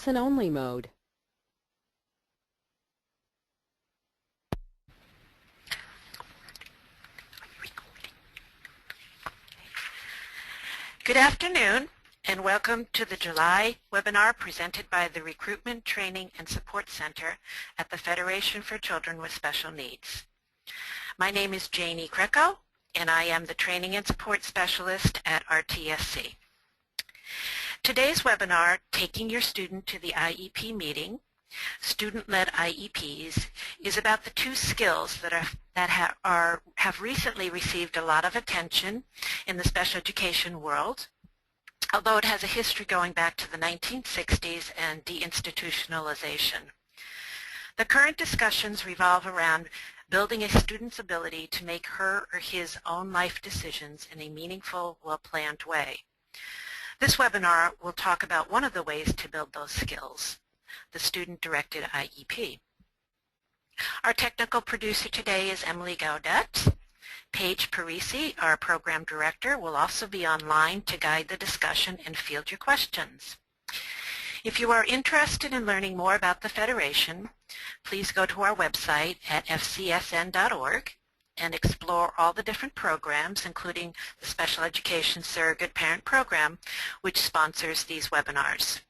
listen-only mode. Good afternoon and welcome to the July webinar presented by the Recruitment, Training and Support Center at the Federation for Children with Special Needs. My name is Janie Greco and I am the Training and Support Specialist at RTSC. Today's webinar, Taking Your Student to the IEP Meeting, Student-Led IEPs, is about the two skills that have recently received a lot of attention in the special education world, although it has a history going back to the 1960s and deinstitutionalization. The current discussions revolve around building a student's ability to make her or his own life decisions in a meaningful, well-planned way. This webinar will talk about one of the ways to build those skills, the student-directed IEP. Our technical producer today is Emily Gaudet. Paige Parisi, our program director, will also be online to guide the discussion and field your questions. If you are interested in learning more about the Federation, please go to our website at fcsn.org and explore all the different programs, including the Special Education Surrogate Parent Program, which sponsors these webinars.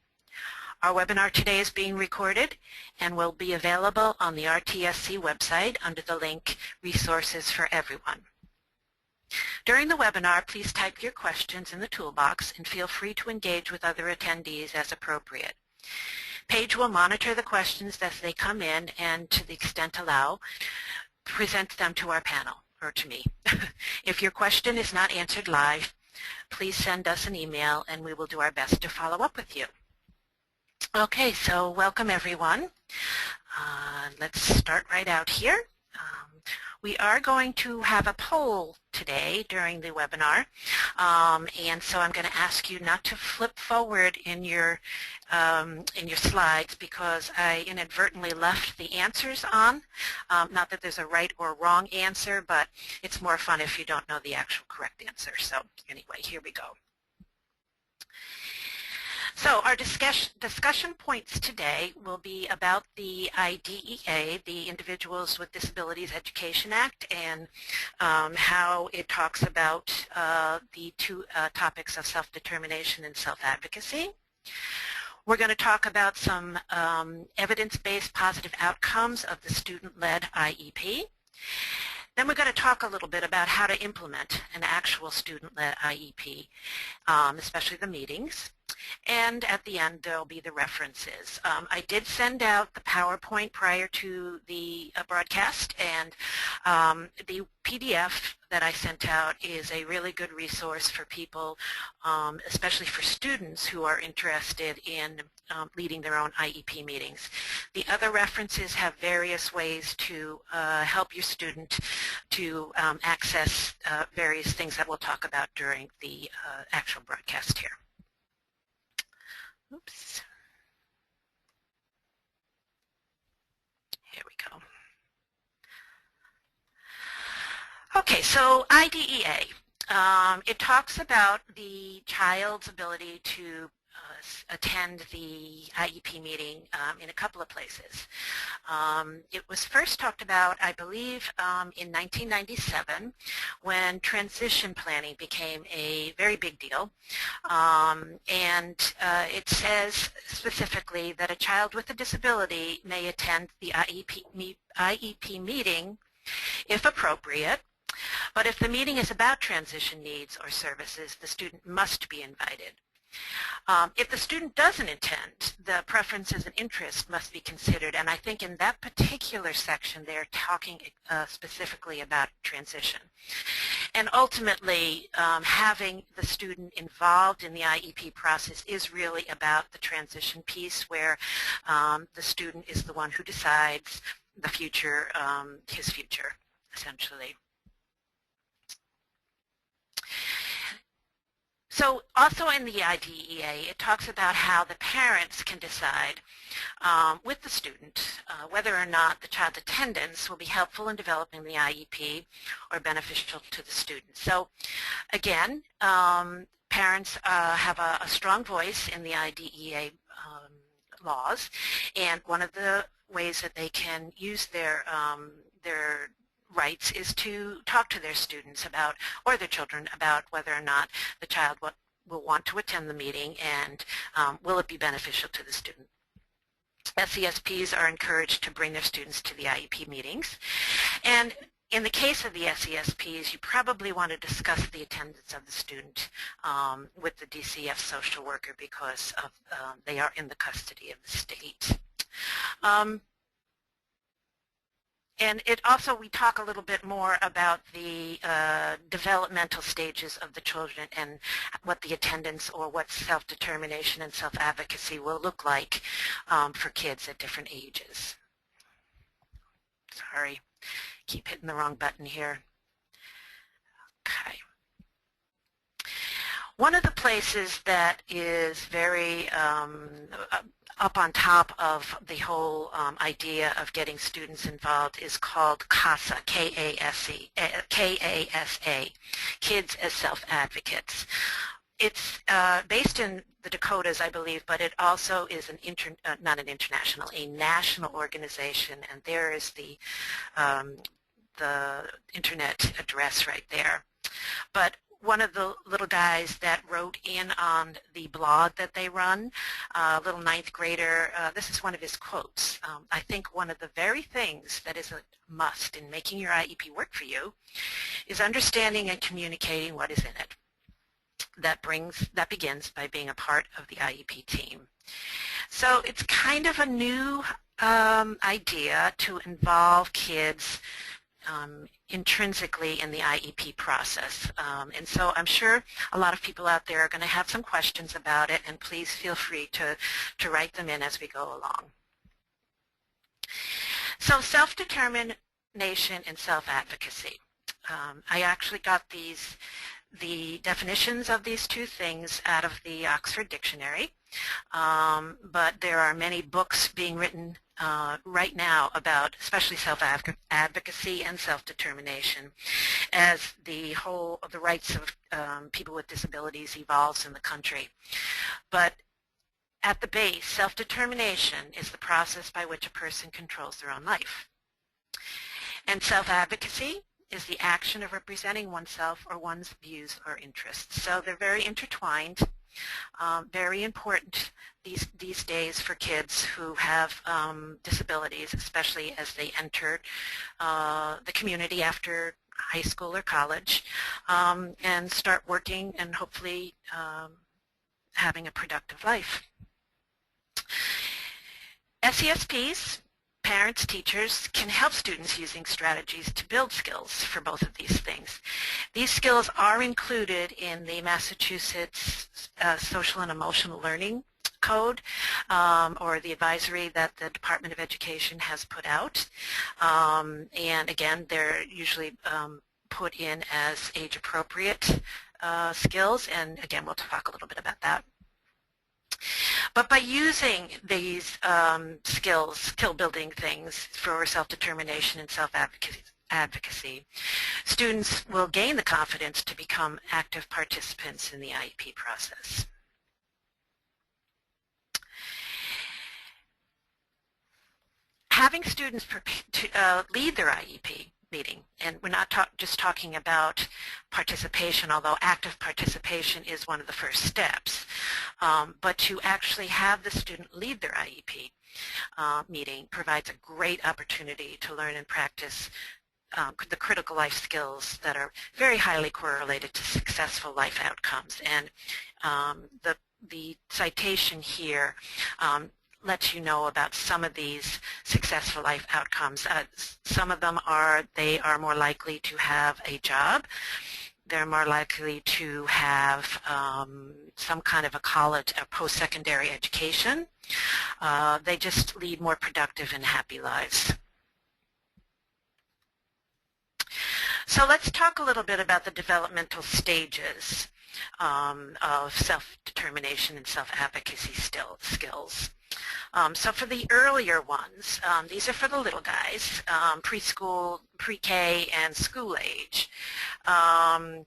Our webinar today is being recorded and will be available on the RTSC website under the link Resources for Everyone. During the webinar, please type your questions in the toolbox and feel free to engage with other attendees as appropriate. Paige will monitor the questions as they come in and, to the extent allowed, present them to our panel, or to me. If your question is not answered live, please send us an email and we will do our best to follow up with you. Okay, so welcome everyone. Let's start right out here. We are going to have a poll today during the webinar, and so I'm going to ask you not to flip forward in your slides because I inadvertently left the answers on. Not that there's a right or wrong answer, but it's more fun if you don't know the actual correct answer. So anyway, here we go. So our discussion points today will be about the IDEA, the Individuals with Disabilities Education Act, and how it talks about the two topics of self-determination and self-advocacy. We're going to talk about some evidence-based positive outcomes of the student-led IEP. Then we're going to talk a little bit about how to implement an actual student-led IEP, especially the meetings. And at the end, there'll be the references. I did send out the PowerPoint prior to the broadcast, and the PDF that I sent out is a really good resource for people, especially for students who are interested in leading their own IEP meetings. The other references have various ways to help your student to access various things that we'll talk about during the actual broadcast here. Oops. Here we go. Okay, so IDEA. It talks about the child's ability to attend the IEP meeting in a couple of places. It was first talked about, I believe, in 1997 when transition planning became a very big deal. It says specifically that a child with a disability may attend the IEP meeting if appropriate, but if the meeting is about transition needs or services, the student must be invited. If the student doesn't attend, the preferences and interests must be considered, and I think in that particular section they're talking specifically about transition. And ultimately, having the student involved in the IEP process is really about the transition piece where the student is the one who decides the future, his future, essentially. So also in the IDEA, it talks about how the parents can decide with the student whether or not the child's attendance will be helpful in developing the IEP or beneficial to the student. So again, parents have a strong voice in the IDEA laws, and one of the ways that they can use their rights is to talk to their students about, or their children, about whether or not the child will want to attend the meeting, and will it be beneficial to the student. SESPs are encouraged to bring their students to the IEP meetings, and in the case of the SESPs, you probably want to discuss the attendance of the student with the DCF social worker, because of, they are in the custody of the state. And it also, we talk a little bit more about the developmental stages of the children and what the attendance, or what self-determination and self-advocacy will look like for kids at different ages. Sorry, keep hitting the wrong button here. Okay. One of the places that is very up on top of the whole idea of getting students involved is called CASA, K-A-S-A, Kids as Self-Advocates. It's based in the Dakotas, I believe, but it also is not an international, a national organization, and there is the internet address right there. But one of the little guys that wrote in on the blog that they run, a little ninth grader, this is one of his quotes. I think one of the very things that is a must in making your IEP work for you is understanding and communicating what is in it. That begins by being a part of the IEP team. So it's kind of a new idea to involve kids intrinsically in the IEP process. And so I'm sure a lot of people out there are going to have some questions about it, and please feel free to write them in as we go along. So self-determination and self-advocacy. I actually got the definitions of these two things out of the Oxford Dictionary, but there are many books being written right now about especially self-advocacy and self-determination as the rights of people with disabilities evolves in the country. But at the base, self-determination is the process by which a person controls their own life. And self-advocacy is the action of representing oneself or one's views or interests. So they're very intertwined, very important these days for kids who have disabilities, especially as they enter the community after high school or college, and start working and hopefully having a productive life. SESPs, parents, teachers, can help students using strategies to build skills for both of these things. These skills are included in the Massachusetts Social and Emotional Learning Code, or the advisory that the Department of Education has put out. And again, they're usually put in as age-appropriate skills, and again, we'll talk a little bit about that. But by using these skill-building things for self-determination and self-advocacy, students will gain the confidence to become active participants in the IEP process. Having students lead their IEP meeting, and we're not just talking about participation, although active participation is one of the first steps, but to actually have the student lead their IEP meeting provides a great opportunity to learn and practice the critical life skills that are very highly correlated to successful life outcomes. And the citation here lets you know about some of these successful life outcomes. Some of them are, they are more likely to have a job. They're more likely to have some kind of a college or post-secondary education. They just lead more productive and happy lives. So let's talk a little bit about the developmental stages of self-determination and self-advocacy skills. So for the earlier ones, these are for the little guys, preschool, pre-K, and school age. My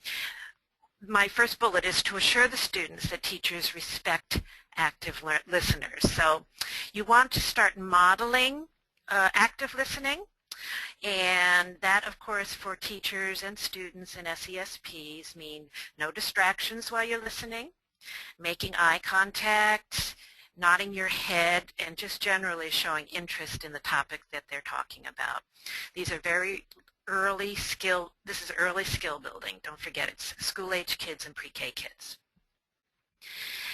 first bullet is to assure the students that teachers respect active listeners. So you want to start modeling active listening, and that, of course, for teachers and students and SESPs mean no distractions while you're listening, making eye contact, nodding your head, and just generally showing interest in the topic that they're talking about. These are very early skill, this is early skill building. Don't forget, it's school-age kids and pre-K kids.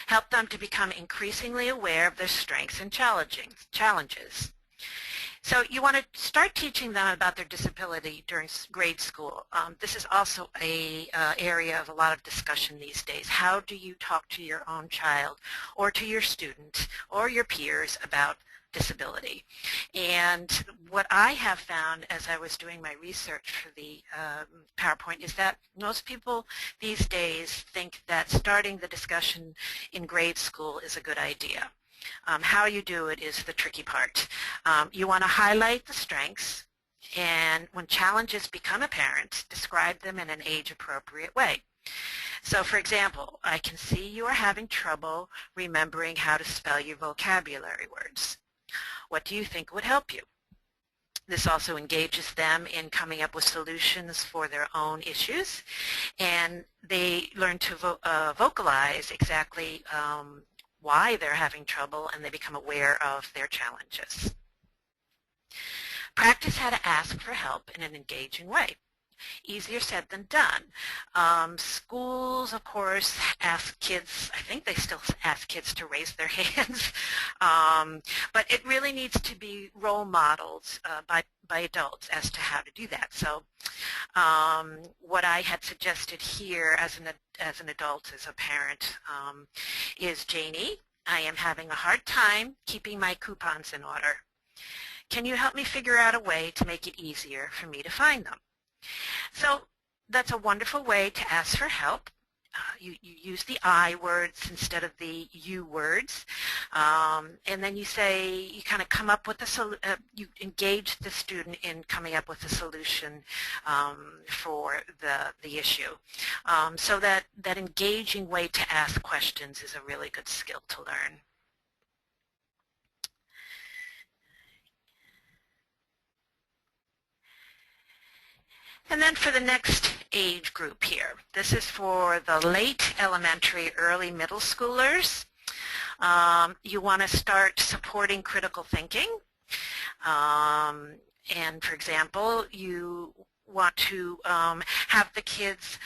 Help them to become increasingly aware of their strengths and challenges. So you want to start teaching them about their disability during grade school. This is also an area of a lot of discussion these days. How do you talk to your own child or to your student or your peers about disability? And what I have found as I was doing my research for the PowerPoint is that most people these days think that starting the discussion in grade school is a good idea. How you do it is the tricky part. You want to highlight the strengths, and when challenges become apparent, describe them in an age-appropriate way. So, for example, I can see you are having trouble remembering how to spell your vocabulary words. What do you think would help you? This also engages them in coming up with solutions for their own issues, and they learn to vocalize exactly why they're having trouble, and they become aware of their challenges. Practice how to ask for help in an engaging way. Easier said than done. Schools, of course, ask kids, I think they still ask kids to raise their hands, but it really needs to be role modeled by adults as to how to do that. So what I had suggested here as an adult, as a parent, is, Janie, I am having a hard time keeping my coupons in order. Can you help me figure out a way to make it easier for me to find them? So that's a wonderful way to ask for help. You use the I words instead of the you words, and then you kind of come up with you engage the student in coming up with a solution for the issue. So that engaging way to ask questions is a really good skill to learn. And then for the next age group here, this is for the late elementary, early middle schoolers. You want to start supporting critical thinking. And for example, you want to have the kids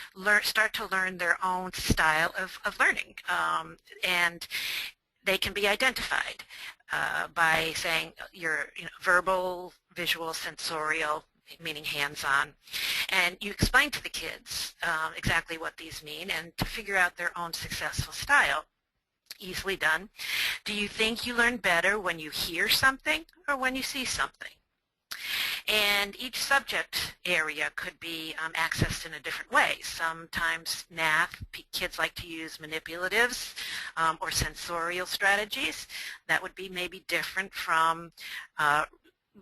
start to learn their own style of learning. And they can be identified by saying verbal, visual, sensorial, meaning hands-on, and you explain to the kids exactly what these mean and to figure out their own successful style. Easily done. Do you think you learn better when you hear something or when you see something? And each subject area could be accessed in a different way. Sometimes math, kids like to use manipulatives or sensorial strategies. That would be maybe different from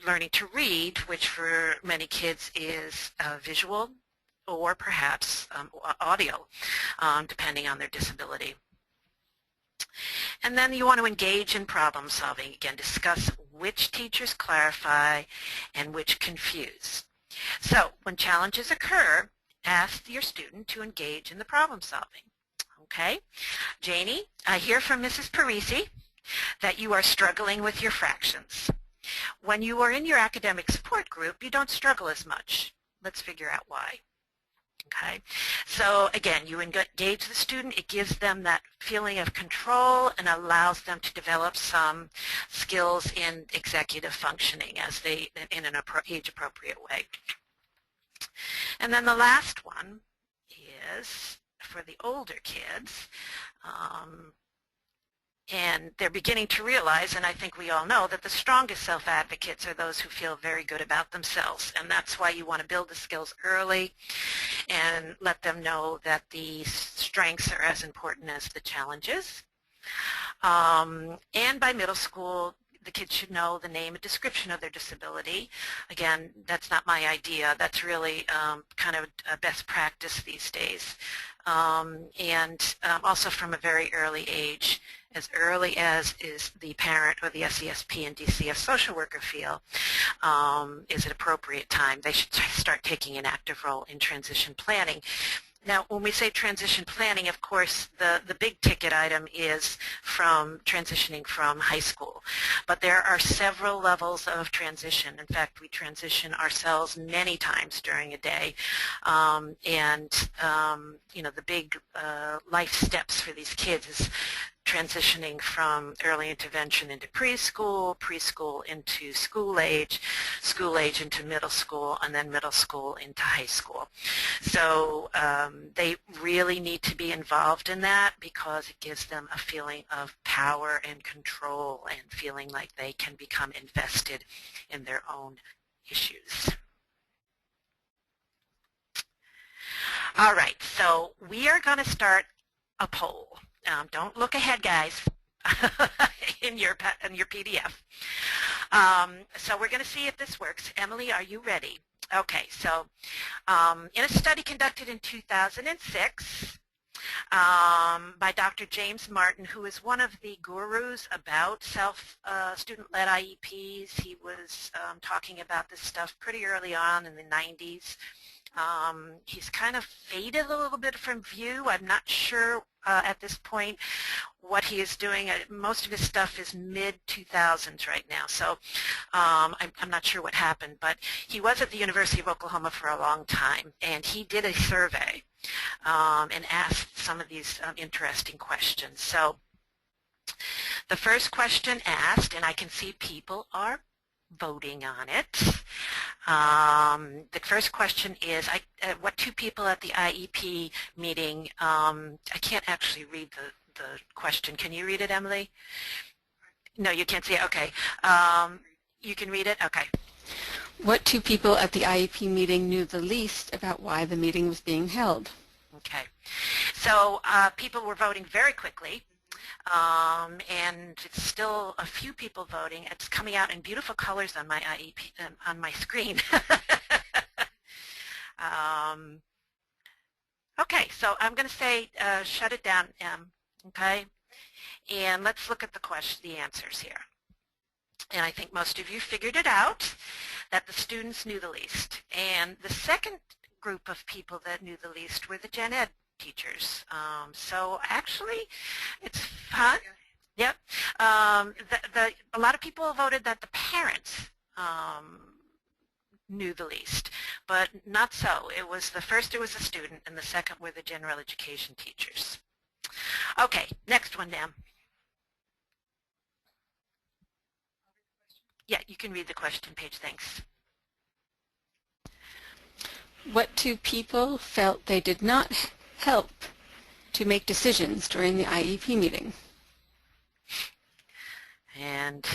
learning to read, which for many kids is visual or perhaps audio, depending on their disability. And then you want to engage in problem solving. Again, discuss which teachers clarify and which confuse. So when challenges occur, ask your student to engage in the problem solving. Okay? Janie, I hear from Mrs. Parisi that you are struggling with your fractions. When you are in your academic support group, you don't struggle as much. Let's figure out why. Okay, so again, you engage the student. It gives them that feeling of control and allows them to develop some skills in executive functioning in an age-appropriate way. And then the last one is for the older kids. And they're beginning to realize, and I think we all know, that the strongest self-advocates are those who feel very good about themselves. And that's why you want to build the skills early and let them know that the strengths are as important as the challenges. And by middle school, the kids should know the name and description of their disability. Again, that's not my idea. That's really kind of a best practice these days. And also from a very early age, as early as is the parent or the SESP and DCS social worker feel is an appropriate time. They should start taking an active role in transition planning. Now, when we say transition planning, of course, the big ticket item is from transitioning from high school. But there are several levels of transition. In fact, we transition ourselves many times during a day. You know, the big life steps for these kids is transitioning from early intervention into preschool, preschool into school age into middle school, and then middle school into high school. So they really need to be involved in that because it gives them a feeling of power and control and feeling like they can become invested in their own issues. All right, so we are going to start a poll. Don't look ahead, guys, in your PDF. So we're going to see if this works. Emily, are you ready? Okay, so in a study conducted in 2006 by Dr. James Martin, who is one of the gurus about student-led IEPs, he was talking about this stuff pretty early on in the 90s. He's kind of faded a little bit from view. I'm not sure at this point what he is doing. Most of his stuff is mid-2000s right now, so I'm not sure what happened. But he was at the University of Oklahoma for a long time, and he did a survey and asked some of these interesting questions. So the first question asked, and I can see people are voting on it. The first question is, what two people at the IEP meeting, I can't actually read the question. Can you read it, Emily? No, you can't see it? Okay. You can read it? Okay. What two people at the IEP meeting knew the least about why the meeting was being held? Okay. So people were voting very quickly. And it's still a few people voting. It's coming out in beautiful colors on my IEP, on my screen. Okay, so I'm going to say shut it down, okay? And let's look at the answers here. And I think most of you figured it out, that the students knew the least. And the second group of people that knew the least were the gen ed teachers. So actually, it's fun. Yep. A lot of people voted that the parents knew the least, but not so. It was the student, and the second were the general education teachers. Okay, next one, ma'am. Yeah, you can read the question page, thanks. What two people felt they did not help to make decisions during the IEP meeting? And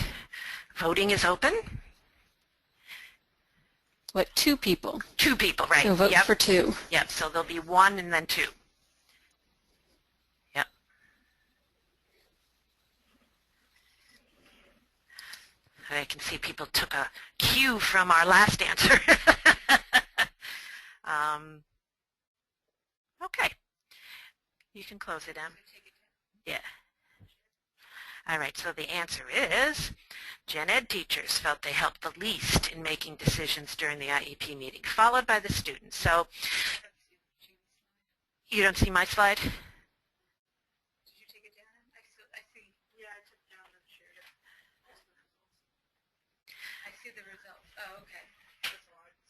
voting is open. What two people? Two people, right. So vote for two. Yep, so there'll be one and then two. Yep. I can see people took a cue from our last answer. Okay. You can close it, Em. Yeah. All right, so the answer is gen ed teachers felt they helped the least in making decisions during the IEP meeting, followed by the students. So you don't see my slide? Did you take it down? I see. Yeah, I took it down and shared it. I see the results. Oh, okay.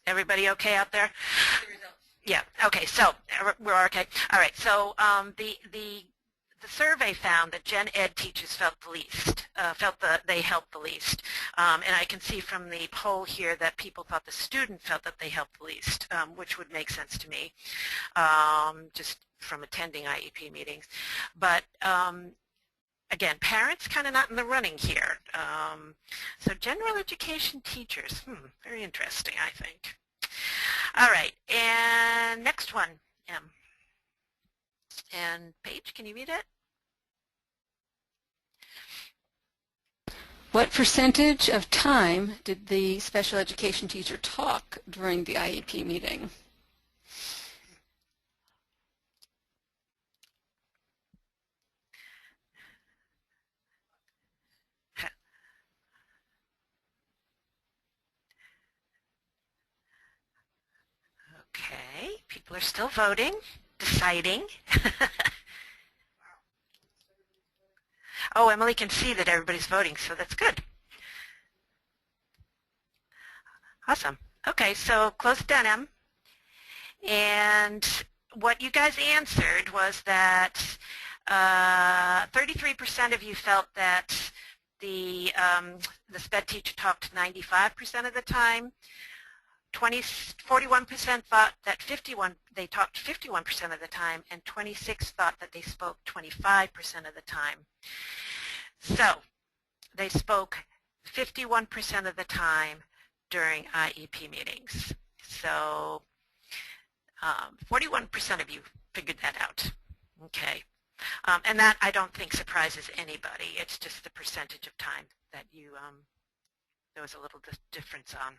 Everybody okay out there? The results. Yeah, okay, so we're okay. All right, so the survey found that gen ed teachers felt the least, they helped the least. And I can see from the poll here that people thought the student felt that they helped the least, which would make sense to me, just from attending IEP meetings. But again, parents kind of not in the running here. So general education teachers, very interesting, I think. All right, and next one, Em. And Paige, can you read it? What percentage of time did the special education teacher talk during the IEP meeting? are still voting, deciding. Oh, Emily can see that everybody's voting, so that's good. Awesome. Okay, so close it down, Em. And what you guys answered was that 33% of you felt that the SPED teacher talked 95% of the time. 41% thought that they talked 51% of the time, and 26 thought that they spoke 25% of the time. So they spoke 51% of the time during IEP meetings. So 41% of you figured that out. Okay. And that I don't think surprises anybody. It's just the percentage of time that there was a little difference on.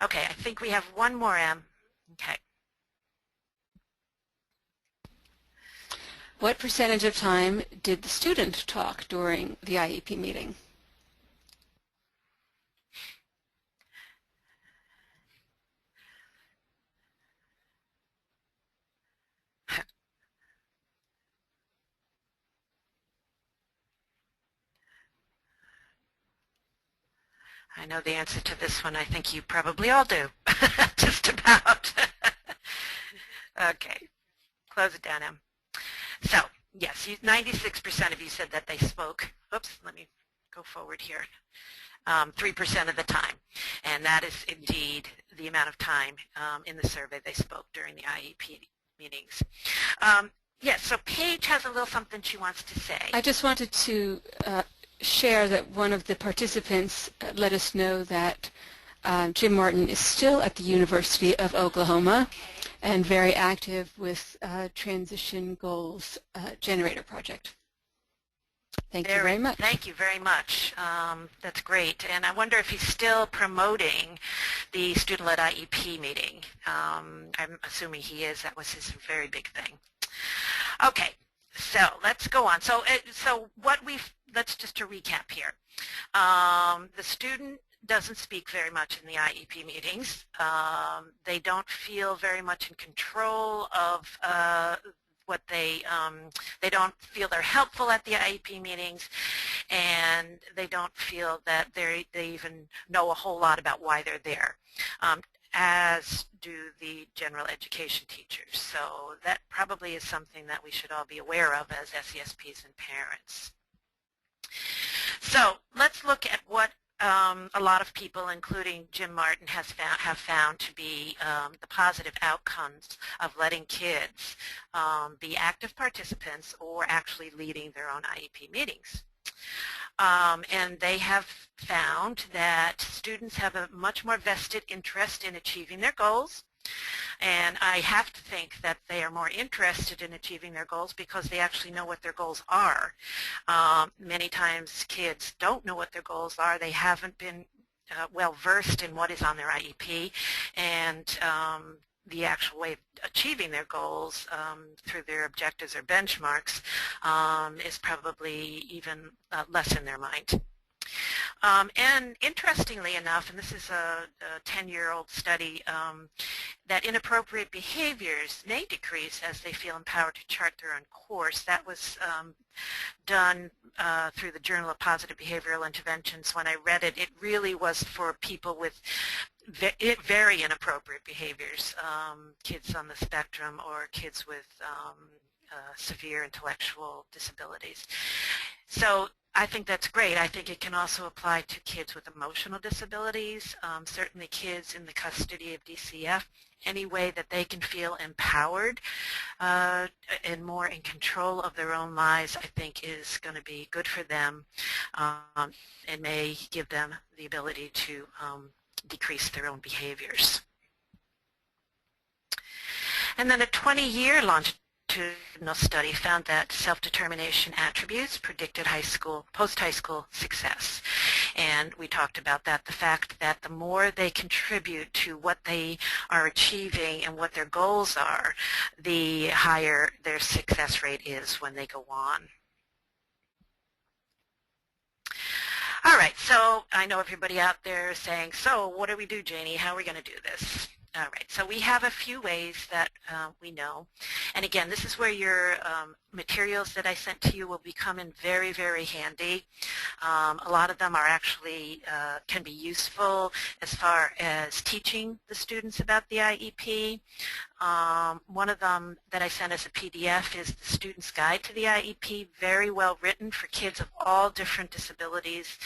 Okay, I think we have one more, Em. Okay. What percentage of time did the student talk during the IEP meeting? I know the answer to this one. I think you probably all do, just about. Okay, close it down, Em. So, yes, 96% of you said that they spoke. Oops, let me go forward here. 3% of the time, and that is indeed the amount of time in the survey they spoke during the IEP meetings. Yes, so Paige has a little something she wants to say. I just wanted to share that one of the participants let us know that Jim Martin is still at the University of Oklahoma and very active with Transition Goals Generator Project. Thank you very much. Thank you very much. That's great. And I wonder if he's still promoting the student-led IEP meeting. I'm assuming he is. That was his very big thing. Okay, so let's go on. So let's just to recap here. The student doesn't speak very much in the IEP meetings. They don't feel very much in control of what they don't feel they're helpful at the IEP meetings, and they don't feel that they even know a whole lot about why they're there, as do the general education teachers. So that probably is something that we should all be aware of as SESPs and parents. So let's look at what a lot of people, including Jim Martin, have found to be the positive outcomes of letting kids be active participants or actually leading their own IEP meetings. And they have found that students have a much more vested interest in achieving their goals. And I have to think that they are more interested in achieving their goals because they actually know what their goals are. Many times kids don't know what their goals are. They haven't been well versed in what is on their IEP, and the actual way of achieving their goals through their objectives or benchmarks is probably even less in their mind. And interestingly enough, and this is a 10-year-old study, that inappropriate behaviors may decrease as they feel empowered to chart their own course. That was done through the Journal of Positive Behavioral Interventions. When I read it, it really was for people with very inappropriate behaviors, kids on the spectrum or kids with severe intellectual disabilities. So I think that's great. I think it can also apply to kids with emotional disabilities, certainly kids in the custody of DCF. Any way that they can feel empowered and more in control of their own lives, I think is going to be good for them and may give them the ability to decrease their own behaviors. And then a 20-year longitudinal study found that self-determination attributes predicted post-high school success. And we talked about that, the fact that the more they contribute to what they are achieving and what their goals are, the higher their success rate is when they go on. All right, so I know everybody out there is saying, so what do we do, Janie? How are we going to do this? All right, so we have a few ways that we know. And again, this is where your materials that I sent to you will become in very, very handy. A lot of them are actually can be useful as far as teaching the students about the IEP. One of them that I sent as a PDF is the Student's Guide to the IEP, very well written for kids of all different disabilities.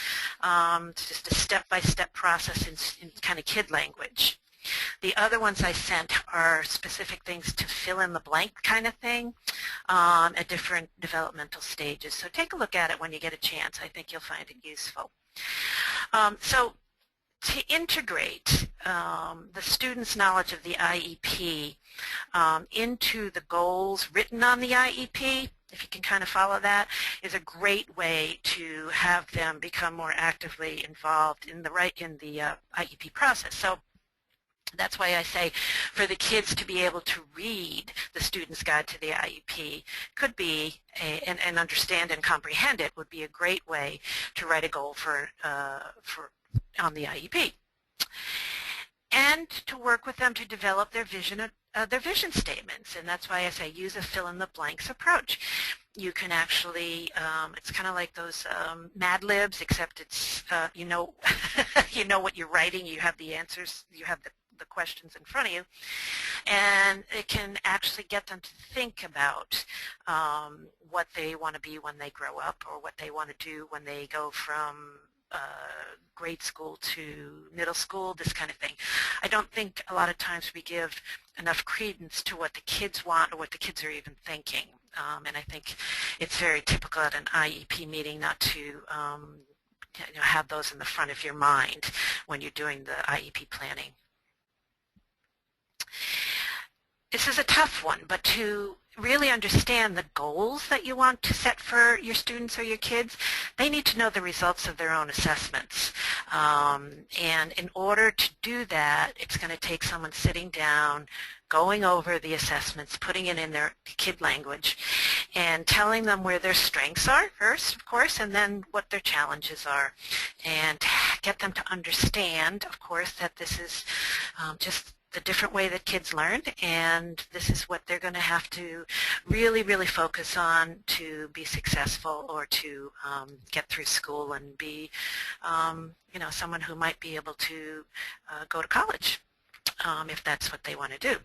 It's just a step-by-step process in kind of kid language. The other ones I sent are specific things to fill in the blank kind of thing at different developmental stages. So take a look at it when you get a chance. I think you'll find it useful. So to integrate the student's knowledge of the IEP into the goals written on the IEP, if you can kind of follow that, is a great way to have them become more actively involved in the IEP process. So that's why I say for the kids to be able to read the Student's Guide to the IEP could be, and understand and comprehend it, would be a great way to write a goal for on the IEP. And to work with them to develop their vision statements, and that's why I say use a fill-in-the-blanks approach. You can actually, it's kind of like those Mad Libs, except it's, you know, you know what you're writing, you have the answers, you have the questions in front of you, and it can actually get them to think about what they want to be when they grow up, or what they want to do when they go from grade school to middle school, this kind of thing. I don't think a lot of times we give enough credence to what the kids want or what the kids are even thinking, and I think it's very typical at an IEP meeting not to you know, have those in the front of your mind when you're doing the IEP planning. This is a tough one, but to really understand the goals that you want to set for your students or your kids, they need to know the results of their own assessments. And in order to do that, it's going to take someone sitting down, going over the assessments, putting it in their kid language, and telling them where their strengths are first, of course, and then what their challenges are. And get them to understand, of course, that this is just the different way that kids learn, and this is what they're going to have to really, really focus on to be successful, or to get through school and be, you know, someone who might be able to go to college if that's what they want to do.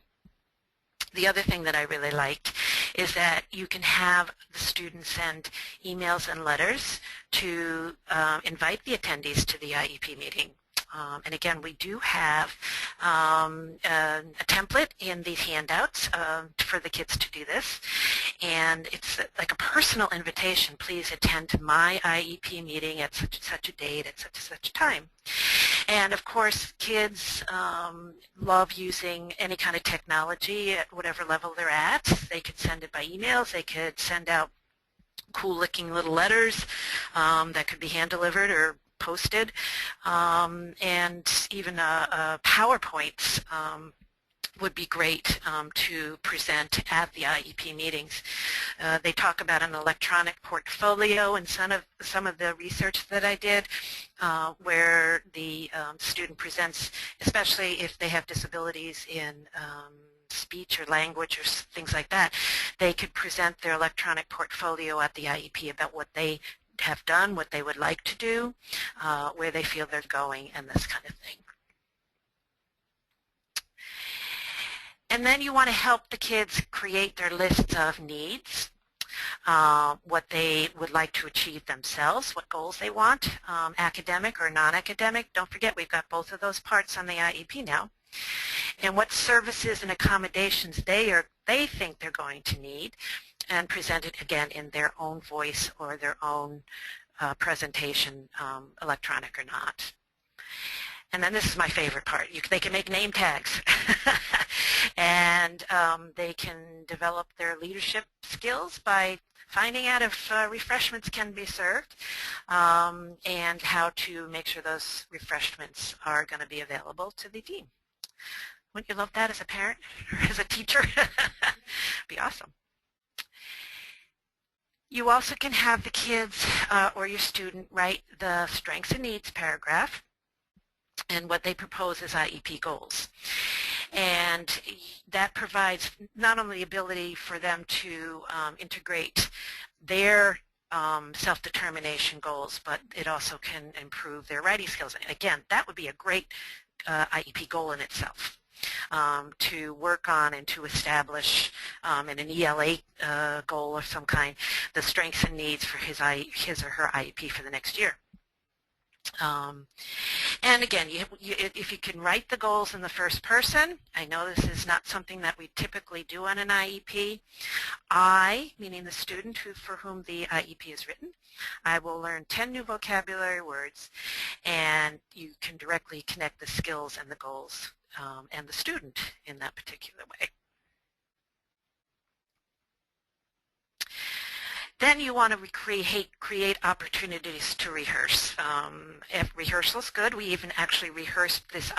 The other thing that I really liked is that you can have the students send emails and letters to invite the attendees to the IEP meeting. And again, we do have a template in these handouts for the kids to do this. And it's like a personal invitation. Please attend my IEP meeting at such and such a date at such and such a time. And of course, kids love using any kind of technology at whatever level they're at. They could send it by emails. They could send out cool-looking little letters that could be hand-delivered or posted, and even PowerPoints would be great to present at the IEP meetings. They talk about an electronic portfolio in some of the research that I did, where the student presents, especially if they have disabilities in speech or language or things like that, they could present their electronic portfolio at the IEP about what they have done, what they would like to do, where they feel they're going, and this kind of thing. And then you want to help the kids create their lists of needs, what they would like to achieve themselves, what goals they want, academic or non-academic. Don't forget, we've got both of those parts on the IEP now. And what services and accommodations they think they're going to need, and present it again in their own voice or their own presentation, electronic or not. And then this is my favorite part. They can make name tags. And they can develop their leadership skills by finding out if refreshments can be served, and how to make sure those refreshments are going to be available to the team. Wouldn't you love that as a parent or as a teacher? Be awesome. You also can have the kids or your student write the strengths and needs paragraph and what they propose as IEP goals. And that provides not only the ability for them to integrate their self-determination goals, but it also can improve their writing skills. And again, that would be a great IEP goal in itself. To work on and to establish in an ELA goal of some kind the strengths and needs for his or her IEP for the next year. And again, if you can write the goals in the first person, I know this is not something that we typically do on an IEP. I, meaning the student for whom the IEP is written, I will learn 10 new vocabulary words, and you can directly connect the skills and the goals and the student in that particular way. Then you want to create opportunities to rehearse. If rehearsal is good, we even actually rehearsed this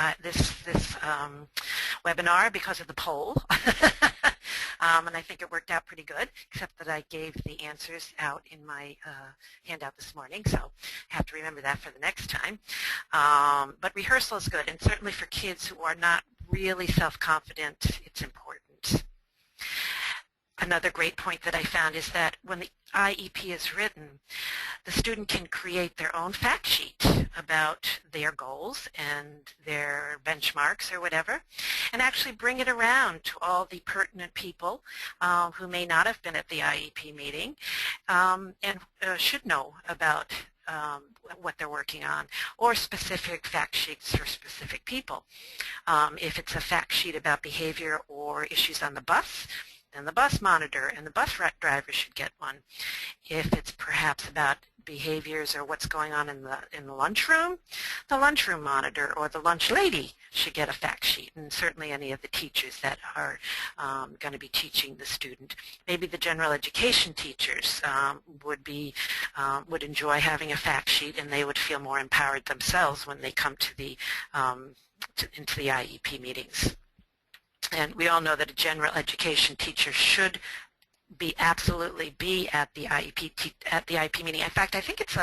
webinar because of the poll. And I think it worked out pretty good, except that I gave the answers out in my handout this morning, so I have to remember that for the next time. But rehearsal is good, and certainly for kids who are not really self-confident, it's important. Another great point that I found is that when the IEP is written, the student can create their own fact sheet about their goals and their benchmarks or whatever, and actually bring it around to all the pertinent people who may not have been at the IEP meeting and should know about what they're working on, or specific fact sheets for specific people. If it's a fact sheet about behavior or issues on the bus, then the bus monitor and the bus driver should get one. If it's perhaps about behaviors or what's going on in the lunchroom, the lunchroom monitor or the lunch lady should get a fact sheet, and certainly any of the teachers that are going to be teaching the student. Maybe the general education teachers would enjoy having a fact sheet, and they would feel more empowered themselves when they come to the into the IEP meetings. And we all know that a general education teacher should absolutely be at the IEP meeting. In fact, I think it's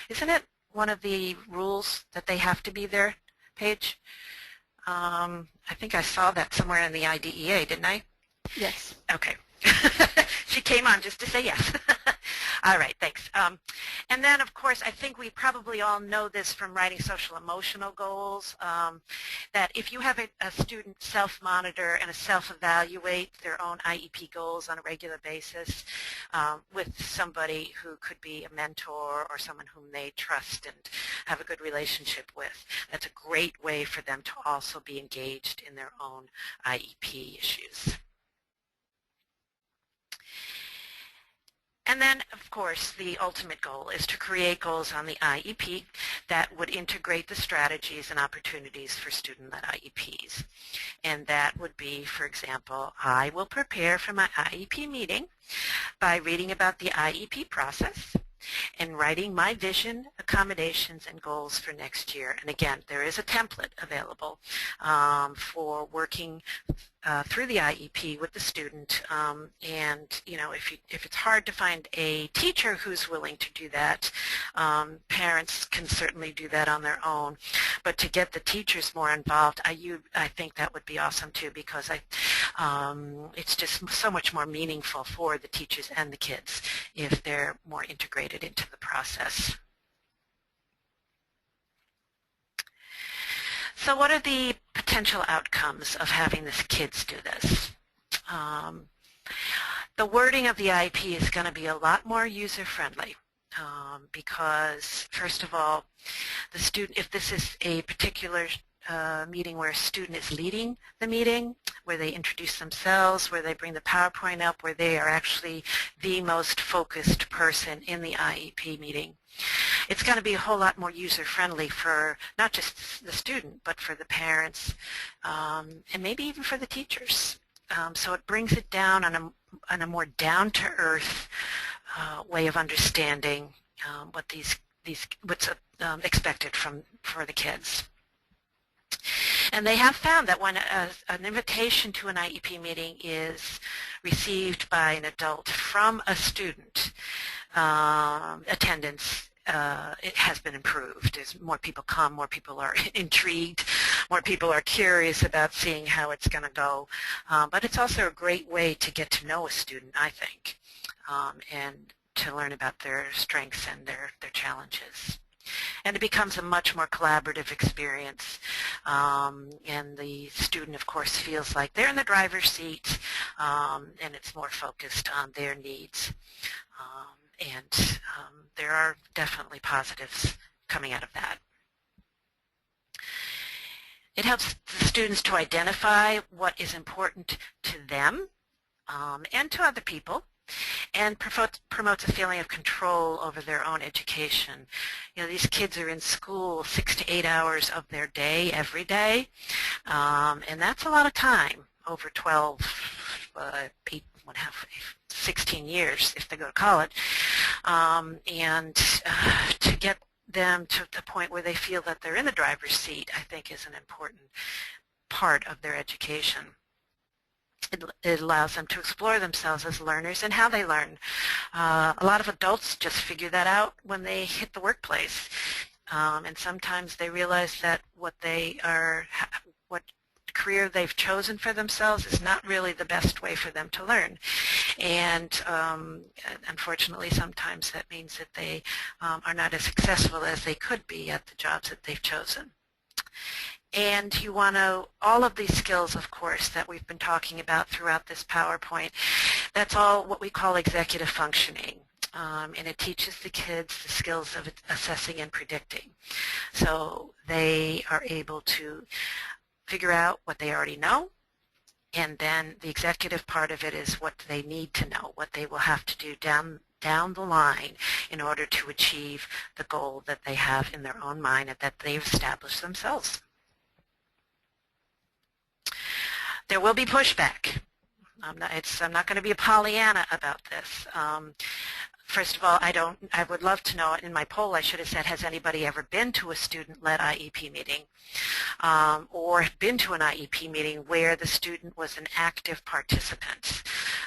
isn't it one of the rules that they have to be there, Paige? I think I saw that somewhere in the IDEA, didn't I? Yes. Okay. She came on just to say yes. All right, thanks. And then, of course, I think we probably all know this from writing social emotional goals, that if you have a student self-monitor and self-evaluate their own IEP goals on a regular basis with somebody who could be a mentor or someone whom they trust and have a good relationship with, that's a great way for them to also be engaged in their own IEP issues. And then, of course, the ultimate goal is to create goals on the IEP that would integrate the strategies and opportunities for student-led IEPs. And that would be, for example, I will prepare for my IEP meeting by reading about the IEP process and writing my vision, accommodations, and goals for next year. And again, there is a template available for working through the IEP with the student, and you know, if it's hard to find a teacher who's willing to do that, parents can certainly do that on their own. But to get the teachers more involved, I think that would be awesome too, because it's just so much more meaningful for the teachers and the kids if they're more integrated into the process. So what are the potential outcomes of having the kids do this? The wording of the IEP is going to be a lot more user-friendly because, first of all, the student, if this is a particular meeting where a student is leading the meeting, where they introduce themselves, where they bring the PowerPoint up, where they are actually the most focused person in the IEP meeting, it's going to be a whole lot more user-friendly for not just the student, but for the parents, and maybe even for the teachers. So it brings it down on a more down-to-earth way of understanding what's expected for the kids. And they have found that when an invitation to an IEP meeting is received by an adult from a student, attendance it has been improved. As more people come, more people are intrigued, more people are curious about seeing how it's going to go. But it's also a great way to get to know a student, I think, and to learn about their strengths and their challenges. And it becomes a much more collaborative experience, and the student, of course, feels like they're in the driver's seat, and it's more focused on their needs. And there are definitely positives coming out of that. It helps the students to identify what is important to them and to other people, and promotes a feeling of control over their own education. You know, these kids are in school 6 to 8 hours of their day every day, and that's a lot of time over 16 years if they go to college, and to get them to the point where they feel that they're in the driver's seat, I think, is an important part of their education. It allows them to explore themselves as learners and how they learn. A lot of adults just figure that out when they hit the workplace, and sometimes they realize that what career they've chosen for themselves is not really the best way for them to learn. And unfortunately, sometimes that means that they are not as successful as they could be at the jobs that they've chosen. And you want to, all of these skills, of course, that we've been talking about throughout this PowerPoint, that's all what we call executive functioning. And it teaches the kids the skills of assessing and predicting. So they are able to figure out what they already know, and then the executive part of it is what they need to know, what they will have to do down the line in order to achieve the goal that they have in their own mind and that they've established themselves. There will be pushback. I'm not going to be a Pollyanna about this. First of all, I would love to know, in my poll I should have said, has anybody ever been to a student-led IEP meeting, or been to an IEP meeting where the student was an active participant?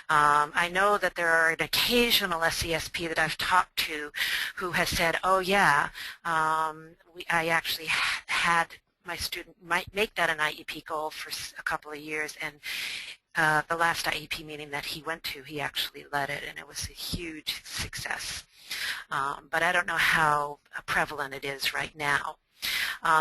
I know that there are an occasional SESP that I've talked to who has said, oh yeah, I actually had my student might make that an IEP goal for a couple of years, and the last IEP meeting that he went to, he actually led it, and it was a huge success. But I don't know how prevalent it is right now.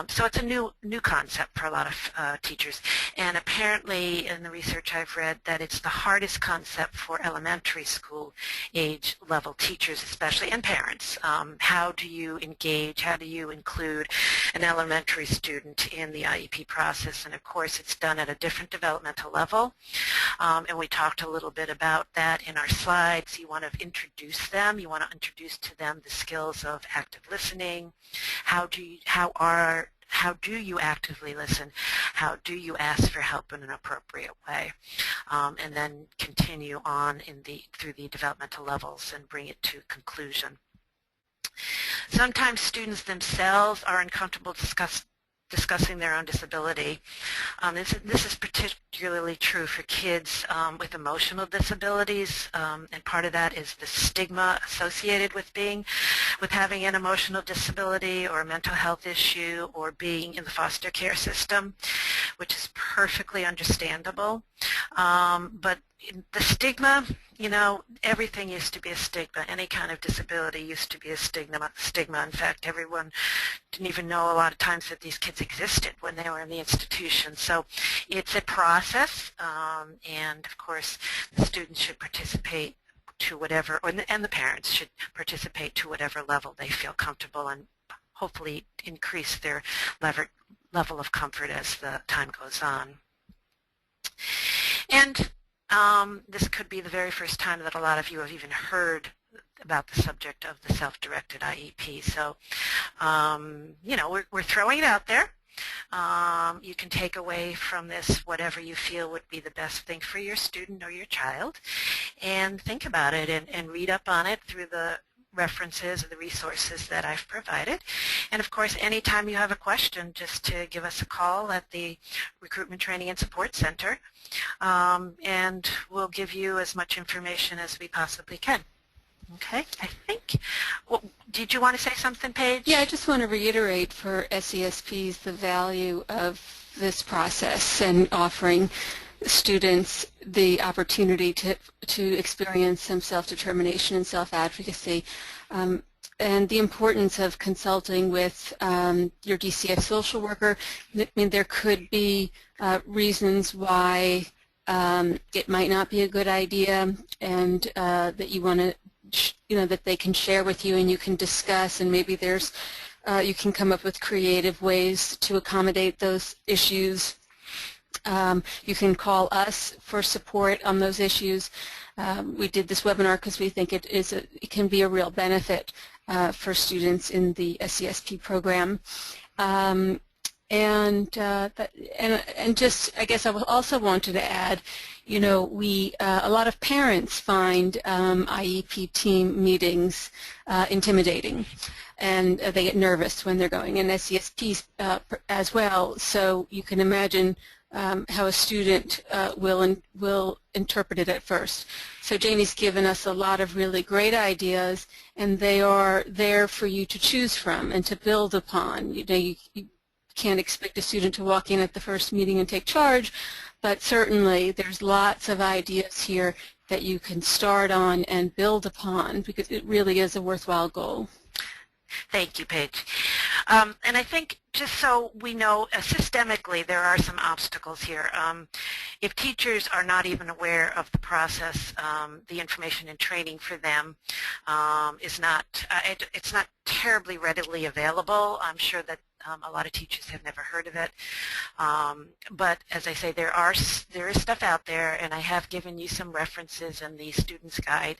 So it's a new concept for a lot of teachers, and apparently in the research I've read that it's the hardest concept for elementary school age level teachers especially, and parents. How do you engage, how do you include an elementary student in the IEP process? And of course it's done at a different developmental level, and we talked a little bit about that in our slides. You want to introduce them, you want to introduce to them the skills of active listening. How do you actively listen? How do you ask for help in an appropriate way? And then continue on through the developmental levels and bring it to conclusion. Sometimes students themselves are uncomfortable discussing their own disability. This is particularly true for kids with emotional disabilities, and part of that is the stigma associated with having an emotional disability or a mental health issue or being in the foster care system, which is perfectly understandable. But the stigma, you know, everything used to be a stigma. Any kind of disability used to be a stigma. In fact, everyone didn't even know a lot of times that these kids existed when they were in the institution. So it's a process, and of course the students should participate to whatever, and the parents should participate to whatever level they feel comfortable, and hopefully increase their level of comfort as the time goes on. And this could be the very first time that a lot of you have even heard about the subject of the self-directed IEP. So, you know, we're throwing it out there. You can take away from this whatever you feel would be the best thing for your student or your child, and think about it and read up on it through the references or the resources that I've provided. And of course, anytime you have a question, just to give us a call at the Recruitment Training and Support Center, and we'll give you as much information as we possibly can. Okay, I think, well, did you want to say something, Paige? Yeah, I just want to reiterate for SESPs the value of this process and offering students the opportunity to experience some self-determination and self-advocacy, and the importance of consulting with your DCF social worker. I mean, there could be reasons why it might not be a good idea, and that you want to, that they can share with you and you can discuss, and maybe there's you can come up with creative ways to accommodate those issues. You can call us for support on those issues. We did this webinar because we think it can be a real benefit for students in the SESP program. And just, I guess I also wanted to add, a lot of parents find IEP team meetings intimidating, and they get nervous when they're going, and SESPs as well. So you can imagine how a student will interpret it at first. So Janie's given us a lot of really great ideas, and they are there for you to choose from and to build upon. You can't expect a student to walk in at the first meeting and take charge, but certainly there's lots of ideas here that you can start on and build upon, because it really is a worthwhile goal. Thank you, Paige. And I think, just so we know, systemically there are some obstacles here. If teachers are not even aware of the process, the information and training for them is not, it's not terribly readily available. I'm sure that a lot of teachers have never heard of it. But as I say, there is stuff out there, and I have given you some references in the Student's Guide.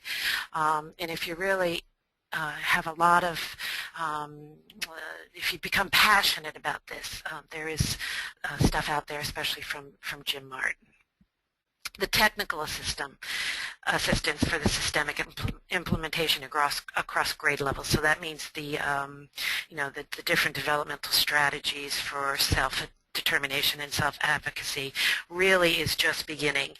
And if you really have a lot of, if you become passionate about this, there is stuff out there, especially from Jim Martin. The technical assistance for the systemic implementation across grade levels. So that means the, the different developmental strategies for self-determination and self-advocacy really is just beginning,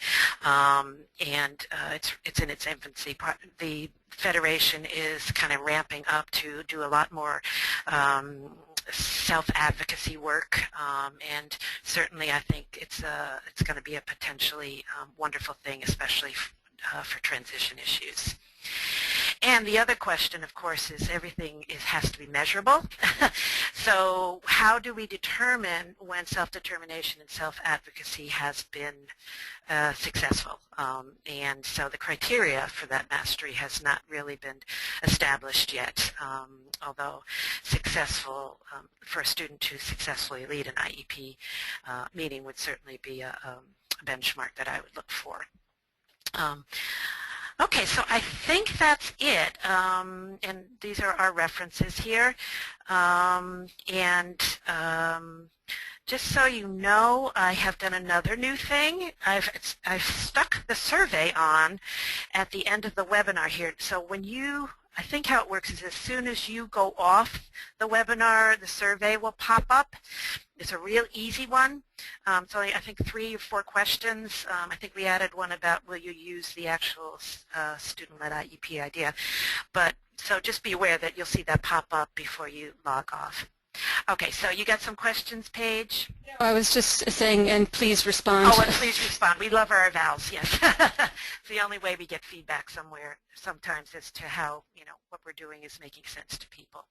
and it's in its infancy. The Federation is kind of ramping up to do a lot more self-advocacy work, and certainly I think it's going to be a potentially wonderful thing, especially for transition issues. And the other question, of course, is everything has to be measurable. So how do we determine when self-determination and self-advocacy has been successful? And so the criteria for that mastery has not really been established yet, although successful, for a student to successfully lead an IEP meeting would certainly be a benchmark that I would look for. Okay, so I think that's it, and these are our references here, just so you know, I have done another new thing. I've stuck the survey on at the end of the webinar here, so when I think how it works is as soon as you go off the webinar, the survey will pop up. It's a real easy one. So I think 3 or 4 questions. I think we added one about will you use the actual student-led IEP idea. But so just be aware that you'll see that pop up before you log off. Okay, so you got some questions, Paige? I was just saying, and please respond. Oh, and please respond. We love our evals, yes. It's the only way we get feedback sometimes as to how, what we're doing is making sense to people.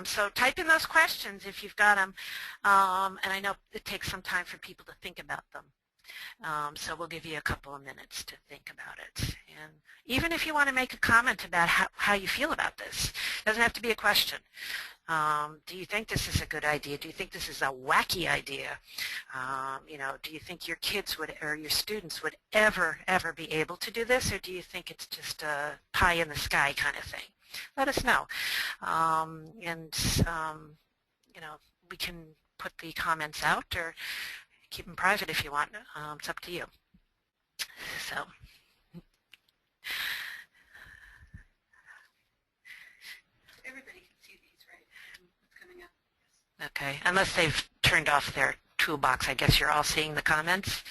So type in those questions if you've got them, and I know it takes some time for people to think about them. So we'll give you a couple of minutes to think about it. And even if you want to make a comment about how you feel about this, it doesn't have to be a question. Do you think this is a good idea? Do you think this is a wacky idea? Do you think your kids would, or your students would ever be able to do this, or do you think it's just a pie in the sky kind of thing? Let us know. We can put the comments out or keep them private if you want. It's up to you. So. Okay, unless they've turned off their toolbox, I guess you're all seeing the comments.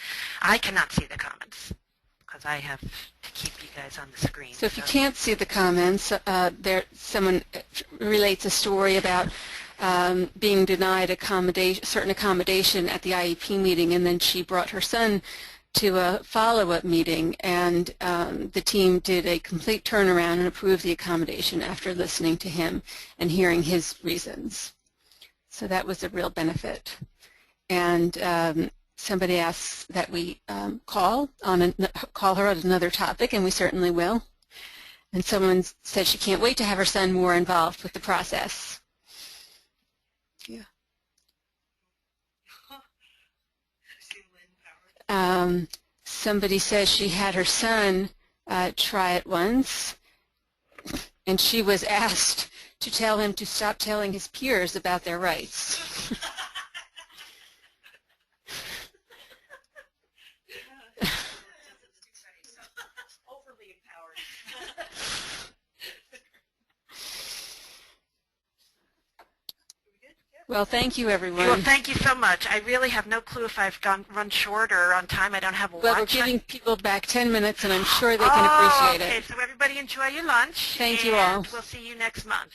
I cannot see the comments because I have to keep you guys on the screen. So if you can't see the comments, someone relates a story about being denied certain accommodation at the IEP meeting, and then she brought her son to a follow-up meeting, and the team did a complete turnaround and approved the accommodation after listening to him and hearing his reasons. So that was a real benefit. And somebody asks that we call her on another topic, and we certainly will. And someone said she can't wait to have her son more involved with the process. Yeah. Somebody says she had her son try it once, and she was asked to tell him to stop telling his peers about their rights. Overly empowered. Well, thank you, everyone. Well, thank you so much. I really have no clue if I've run short or on time. I don't have a watch. Well, we're giving people back 10 minutes, and I'm sure they can appreciate it. Okay, so everybody enjoy your lunch. Thank you all. We'll see you next month.